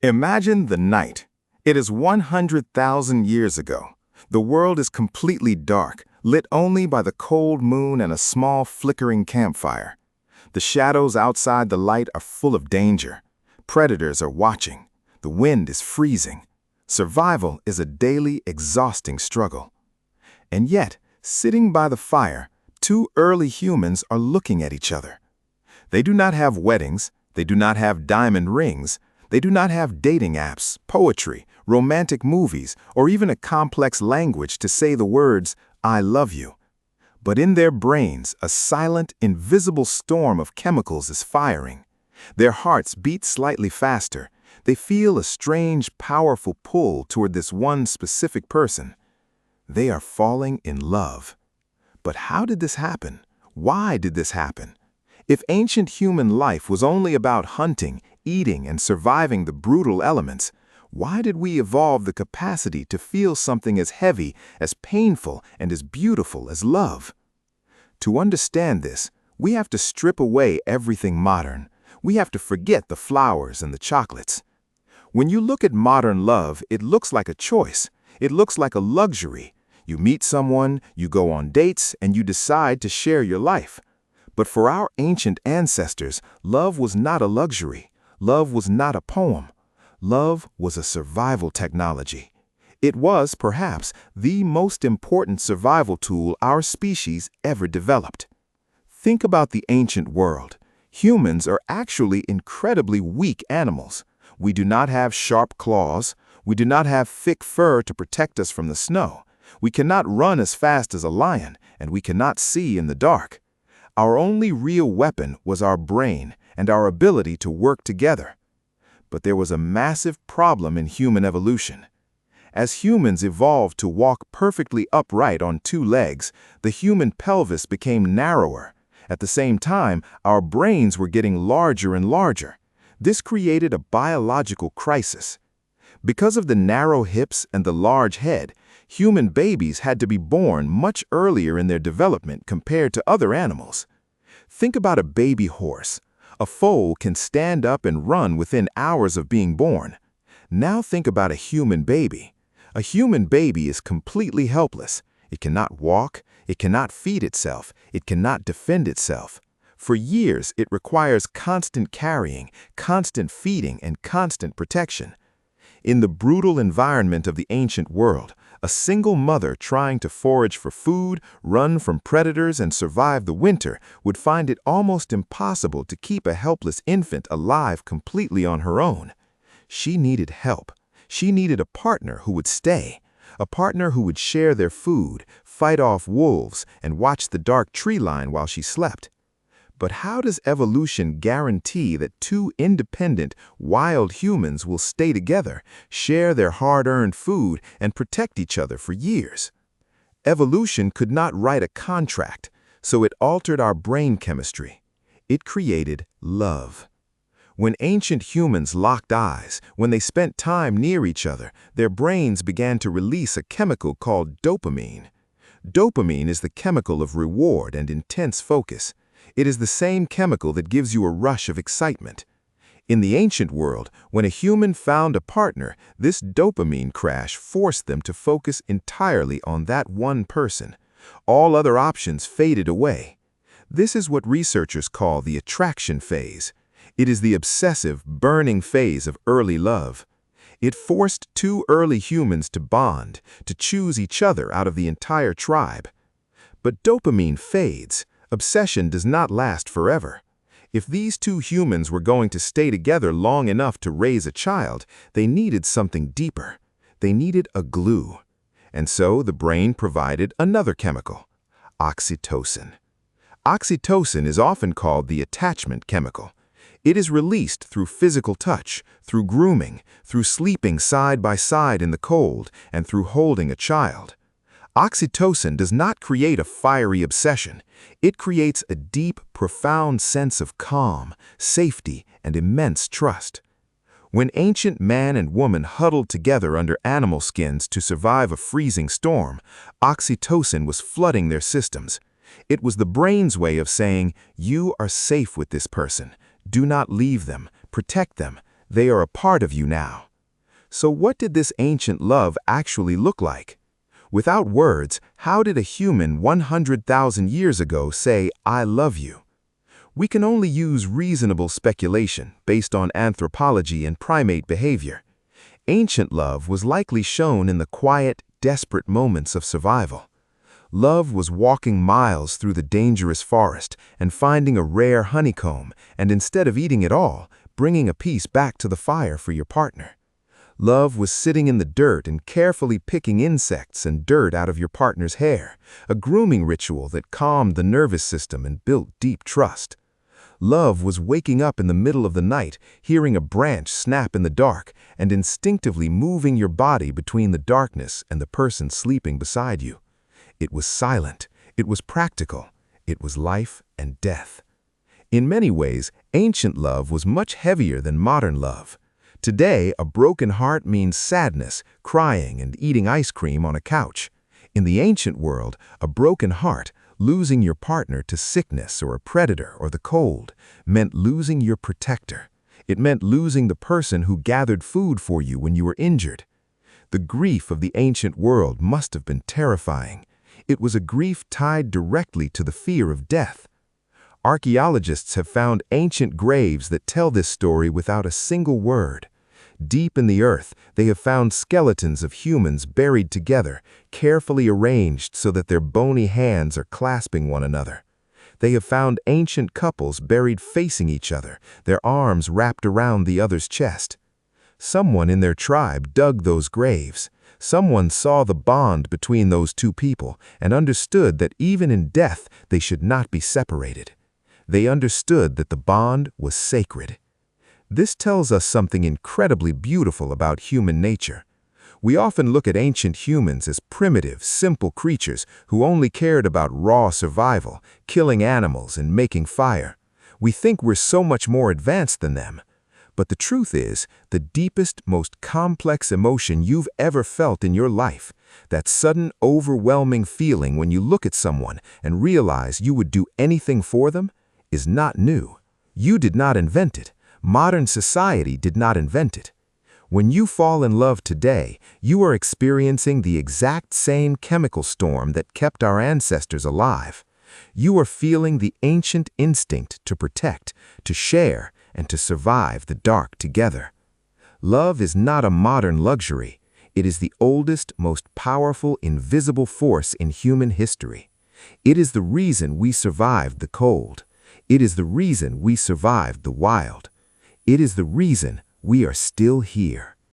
Imagine the night. It is 100,000 years ago. The world is completely dark, lit only by the cold moon and a small flickering campfire. The shadows outside the light are full of danger. Predators are watching. The wind is freezing. Survival is a daily, exhausting struggle. And yet, sitting by the fire, two early humans are looking at each other. They do not have weddings. They do not have diamond rings. They do not have dating apps, poetry, romantic movies, or even a complex language to say the words, "I love you." But in their brains, a silent, invisible storm of chemicals is firing. Their hearts beat slightly faster. They feel a strange, powerful pull toward this one specific person. They are falling in love. But how did this happen? Why did this happen? If ancient human life was only about hunting, eating, and surviving the brutal elements, why did we evolve the capacity to feel something as heavy, as painful, and as beautiful as love? To understand this, we have to strip away everything modern. We have to forget the flowers and the chocolates. When you look at modern love, it looks like a choice. It looks like a luxury. You meet someone, you go on dates, and you decide to share your life. But for our ancient ancestors, love was not a luxury. Love was not a poem. Love was a survival technology. It was, perhaps, the most important survival tool our species ever developed. Think about the ancient world. Humans are actually incredibly weak animals. We do not have sharp claws. We do not have thick fur to protect us from the snow. We cannot run as fast as a lion, and we cannot see in the dark. Our only real weapon was our brain and our ability to work together. But there was a massive problem in human evolution. As humans evolved to walk perfectly upright on two legs, the human pelvis became narrower. At the same time, our brains were getting larger and larger. This created a biological crisis. Because of the narrow hips and the large head, human babies had to be born much earlier in their development compared to other animals. Think about a baby horse. A foal can stand up and run within hours of being born. Now think about a human baby. A human baby is completely helpless. It cannot walk, it cannot feed itself, it cannot defend itself. For years, it requires constant carrying, constant feeding, and constant protection. In the brutal environment of the ancient world, a single mother trying to forage for food, run from predators, and survive the winter would find it almost impossible to keep a helpless infant alive completely on her own. She needed help. She needed a partner who would stay, a partner who would share their food, fight off wolves, and watch the dark tree line while she slept. But how does evolution guarantee that two independent, wild humans will stay together, share their hard-earned food, and protect each other for years? Evolution could not write a contract, so it altered our brain chemistry. It created love. When ancient humans locked eyes, when they spent time near each other, their brains began to release a chemical called dopamine. Dopamine is the chemical of reward and intense focus. It is the same chemical that gives you a rush of excitement. In the ancient world, when a human found a partner, this dopamine crash forced them to focus entirely on that one person. All other options faded away. This is what researchers call the attraction phase. It is the obsessive, burning phase of early love. It forced two early humans to bond, to choose each other out of the entire tribe. But dopamine fades. Obsession does not last forever. If these two humans were going to stay together long enough to raise a child, they needed something deeper. They needed a glue. And so the brain provided another chemical, oxytocin. Oxytocin is often called the attachment chemical. It is released through physical touch, through grooming, through sleeping side by side in the cold, and through holding a child. Oxytocin does not create a fiery obsession. It creates a deep, profound sense of calm, safety, and immense trust. When ancient man and woman huddled together under animal skins to survive a freezing storm, oxytocin was flooding their systems. It was the brain's way of saying, "You are safe with this person. Do not leave them. Protect them. They are a part of you now. So what did this ancient love actually look like? Without words, how did a human 100,000 years ago say, "I love you"? We can only use reasonable speculation based on anthropology and primate behavior. Ancient love was likely shown in the quiet, desperate moments of survival. Love was walking miles through the dangerous forest and finding a rare honeycomb, and instead of eating it all, bringing a piece back to the fire for your partner. Love was sitting in the dirt and carefully picking insects and dirt out of your partner's hair, a grooming ritual that calmed the nervous system and built deep trust. Love was waking up in the middle of the night, hearing a branch snap in the dark, and instinctively moving your body between the darkness and the person sleeping beside you. It was silent, it was practical, it was life and death. In many ways, ancient love was much heavier than modern love. Today, a broken heart means sadness, crying, and eating ice cream on a couch. In the ancient world, a broken heart, losing your partner to sickness or a predator or the cold, meant losing your protector. It meant losing the person who gathered food for you when you were injured. The grief of the ancient world must have been terrifying. It was a grief tied directly to the fear of death. Archaeologists have found ancient graves that tell this story without a single word. Deep in the earth, they have found skeletons of humans buried together, carefully arranged so that their bony hands are clasping one another. They have found ancient couples buried facing each other, their arms wrapped around the other's chest. Someone in their tribe dug those graves. Someone saw the bond between those two people and understood that even in death they should not be separated. They understood that the bond was sacred. This tells us something incredibly beautiful about human nature. We often look at ancient humans as primitive, simple creatures who only cared about raw survival, killing animals and making fire. We think we're so much more advanced than them. But the truth is, the deepest, most complex emotion you've ever felt in your life, that sudden, overwhelming feeling when you look at someone and realize you would do anything for them, is not new. You did not invent it. Modern society did not invent it. When you fall in love today, you are experiencing the exact same chemical storm that kept our ancestors alive. You are feeling the ancient instinct to protect, to share, and to survive the dark together. Love is not a modern luxury. It is the oldest, most powerful, invisible force in human history. It is the reason we survived the cold. It is the reason we survived the wild. It is the reason we are still here.